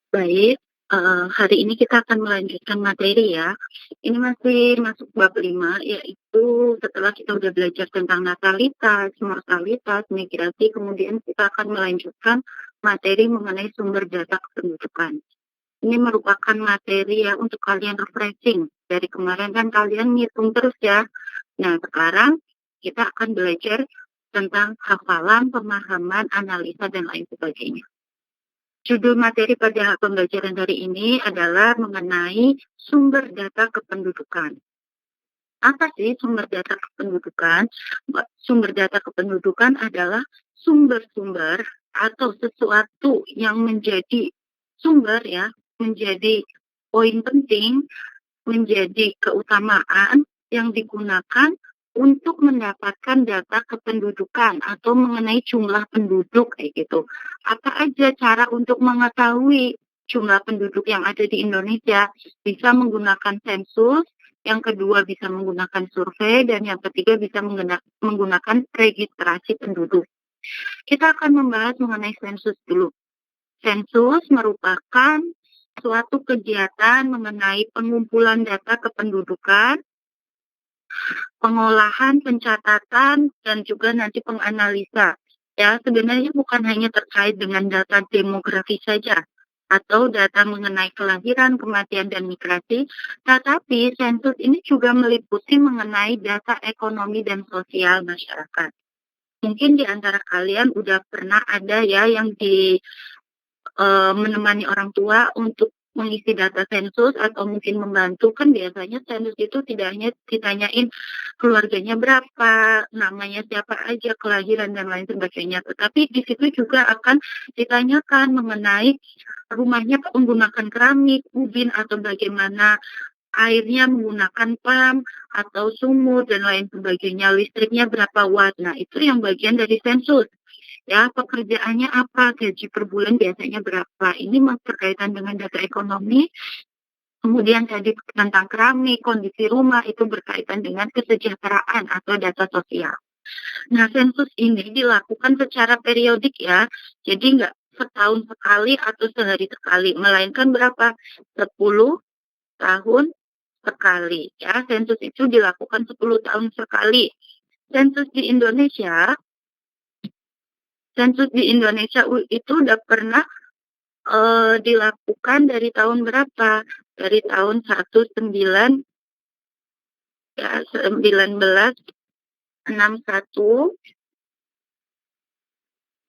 Baik, hari ini kita akan melanjutkan materi ya. Ini masih masuk bab 5, yaitu setelah kita udah belajar tentang natalitas, mortalitas, migrasi, kemudian kita akan melanjutkan materi mengenai sumber data kependudukan. Ini merupakan materi ya untuk kalian refreshing. Dari kemarin kan kalian ngitung terus ya. Nah, sekarang kita akan belajar tentang hafalan, pemahaman, analisa, dan lain sebagainya. Judul materi pada pembelajaran hari ini adalah mengenai sumber data kependudukan. Apa sih sumber data kependudukan? Sumber data kependudukan adalah sumber-sumber atau sesuatu yang menjadi sumber ya, menjadi poin penting, menjadi keutamaan yang digunakan untuk mendapatkan data kependudukan atau mengenai jumlah penduduk kayak gitu. Apa aja cara untuk mengetahui jumlah penduduk yang ada di Indonesia? Bisa menggunakan sensus, yang kedua bisa menggunakan survei, dan yang ketiga bisa menggunakan registrasi penduduk. Kita akan membahas mengenai sensus dulu. Sensus merupakan suatu kegiatan mengenai pengumpulan data kependudukan, pengolahan, pencatatan, dan juga nanti penganalisa. Ya, sebenarnya bukan hanya terkait dengan data demografi saja atau data mengenai kelahiran, kematian, dan migrasi, tetapi sensus ini juga meliputi mengenai data ekonomi dan sosial masyarakat. Mungkin di antara kalian udah pernah ada ya yang menemani orang tua untuk mengisi data sensus atau mungkin membantu. Kan biasanya sensus itu tidak hanya ditanyain keluarganya berapa, namanya siapa aja, kelahiran dan lain sebagainya, tetapi di situ juga akan ditanyakan mengenai rumahnya menggunakan keramik, ubin, atau bagaimana airnya menggunakan pam atau sumur dan lain sebagainya, listriknya berapa watt. Nah, itu yang bagian dari sensus. Ya, pekerjaannya apa, gaji per bulan biasanya berapa. Ini berkaitan dengan data ekonomi, kemudian tadi tentang keramik, kondisi rumah, itu berkaitan dengan kesejahteraan atau data sosial. Nah, sensus ini dilakukan secara periodik ya, jadi nggak setahun sekali atau sehari sekali, melainkan berapa? 10 tahun sekali. Ya, sensus itu dilakukan 10 tahun sekali. Sensus di Indonesia, sensus di Indonesia itu udah pernah dilakukan dari tahun berapa? Dari tahun 19 ya 1961,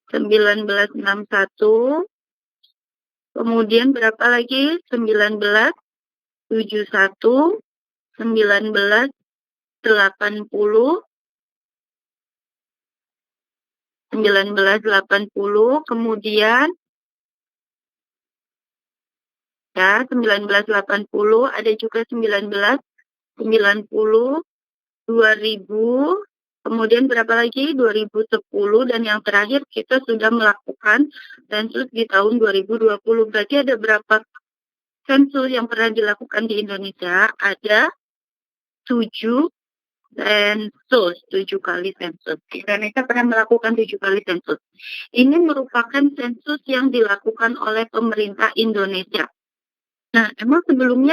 1961, kemudian berapa lagi? 1971, 1980, 1980, kemudian ya 1980, ada juga 1990, 2000, kemudian berapa lagi? 2010, dan yang terakhir kita sudah melakukan sensus di tahun 2020. Berarti ada berapa sensus yang pernah dilakukan di Indonesia? Ada 7 sensus, 7 kali sensus. Indonesia pernah melakukan 7 kali sensus. Ini merupakan sensus yang dilakukan oleh pemerintah Indonesia. Nah, emang sebelum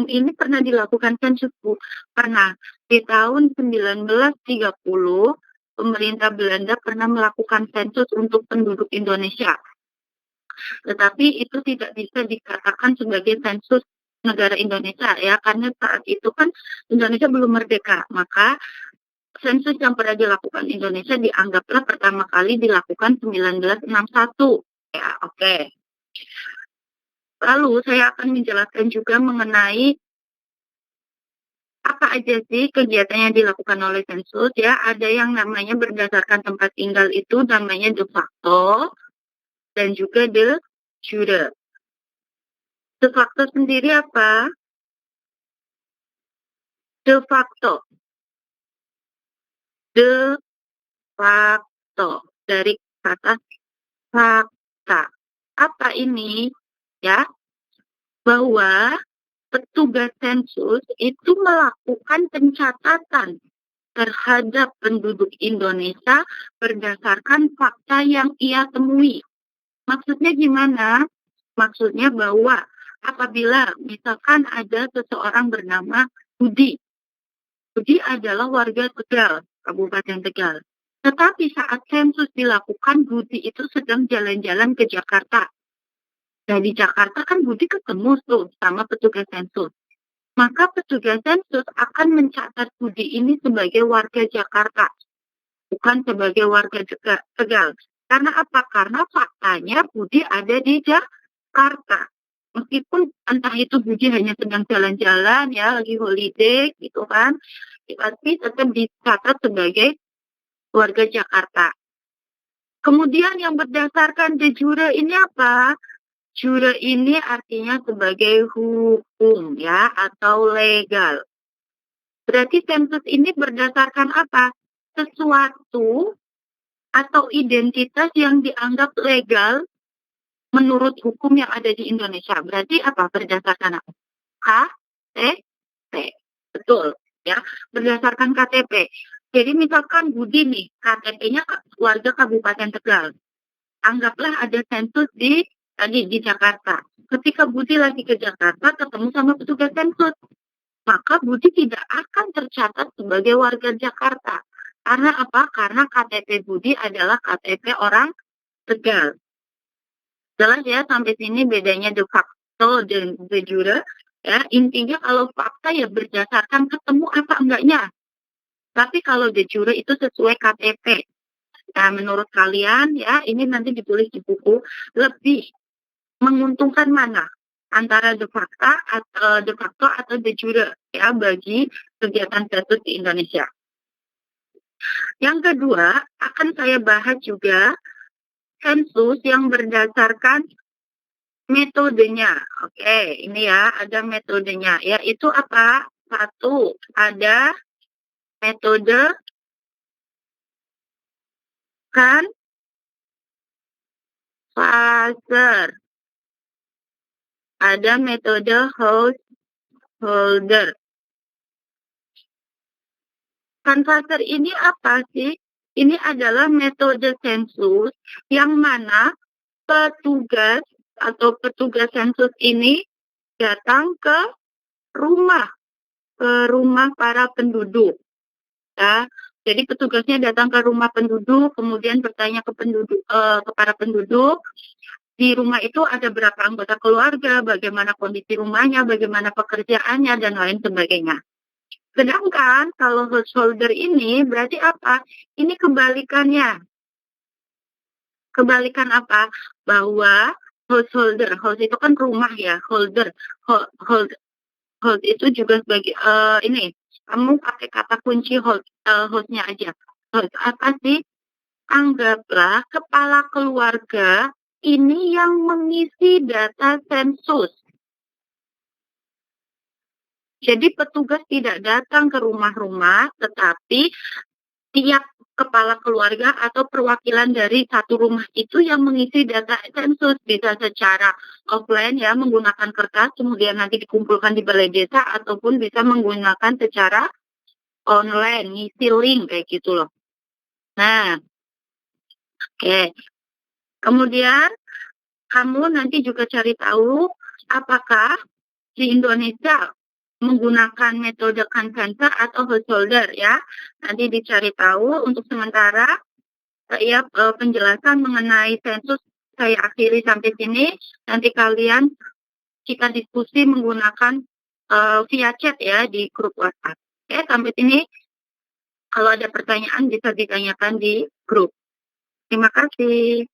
ini pernah dilakukan sensus, Bu? Pernah. Di tahun 1930, pemerintah Belanda pernah melakukan sensus untuk penduduk Indonesia. Tetapi itu tidak bisa dikatakan sebagai sensus negara Indonesia ya, karena saat itu kan Indonesia belum merdeka. Maka sensus yang pernah dilakukan Indonesia dianggaplah pertama kali dilakukan 1961. Ya, oke. Lalu saya akan menjelaskan juga mengenai apa aja sih kegiatan yang dilakukan oleh sensus ya. Ada yang namanya berdasarkan tempat tinggal, itu namanya de facto, dan juga de jure. De facto sendiri apa? De facto. De facto. Dari kata fakta. Apa ini? Ya, bahwa petugas sensus itu melakukan pencatatan terhadap penduduk Indonesia berdasarkan fakta yang ia temui. Maksudnya gimana? Maksudnya bahwa apabila misalkan ada seseorang bernama Budi. Budi adalah warga Tegal, Kabupaten Tegal. Tetapi saat sensus dilakukan, Budi itu sedang jalan-jalan ke Jakarta. Nah, di Jakarta kan Budi ketemu tuh sama petugas sensus. Maka petugas sensus akan mencatat Budi ini sebagai warga Jakarta, bukan sebagai warga Tegal. Karena apa? Karena faktanya Budi ada di Jakarta. Meskipun entah itu Budi hanya sedang jalan-jalan ya, lagi holiday gitu kan, tapi tetap dicatat sebagai warga Jakarta. Kemudian yang berdasarkan de jure ini apa? Jure ini artinya sebagai hukum ya atau legal. Berarti sensus ini berdasarkan apa? Sesuatu atau identitas yang dianggap legal menurut hukum yang ada di Indonesia. Berarti apa? Berdasarkan apa? KTP. Betul ya, berdasarkan KTP. Jadi misalkan Budi nih, KTP-nya warga Kabupaten Tegal. Anggaplah ada sensus di Jakarta. Ketika Budi lagi ke Jakarta ketemu sama petugas sensus, maka Budi tidak akan tercatat sebagai warga Jakarta. Karena apa? Karena KTP Budi adalah KTP orang Tegal. Jelas ya sampai sini bedanya de facto dan de jure. Ya, intinya kalau fakta ya berdasarkan ketemu apa enggaknya. Tapi kalau de jure itu sesuai KTP. Nah, menurut kalian ya, ini nanti ditulis di buku, lebih menguntungkan mana? Antara de facto atau de jure ya bagi kegiatan sensus di Indonesia. Yang kedua, akan saya bahas juga sensus yang berdasarkan metodenya. Oke, ini ya, ada metodenya. Yaitu apa? Satu, ada metode Canvasser. Ada metode householder. Canvasser ini apa sih? Ini adalah metode sensus yang mana petugas atau petugas sensus ini datang ke rumah para penduduk. Ya. Jadi petugasnya datang ke rumah penduduk, kemudian bertanya ke para penduduk, di rumah itu ada berapa anggota keluarga, bagaimana kondisi rumahnya, bagaimana pekerjaannya, dan lain sebagainya. Sedangkan kalau householder ini berarti apa? Ini kebalikannya. Kebalikan apa? Bahwa householder, house itu kan rumah ya, hold itu juga sebagai ini. Kamu pakai kata kunci hostnya aja. Host apa sih? Anggaplah kepala keluarga ini yang mengisi data sensus. Jadi petugas tidak datang ke rumah-rumah, tetapi tiap kepala keluarga atau perwakilan dari satu rumah itu yang mengisi data sensus. Bisa secara offline ya, menggunakan kertas, kemudian nanti dikumpulkan di balai desa, ataupun bisa menggunakan secara online, ngisi link kayak gitu loh. Nah, oke. Kemudian kamu nanti juga cari tahu apakah di Indonesia menggunakan metode Canvasser atau householder ya. Nanti dicari tahu. Untuk sementara saya penjelasan mengenai sensus saya akhiri sampai sini. Nanti kalian kita diskusi menggunakan via chat ya di grup WhatsApp. Oke, sampai sini. Kalau ada pertanyaan bisa ditanyakan di grup. Terima kasih.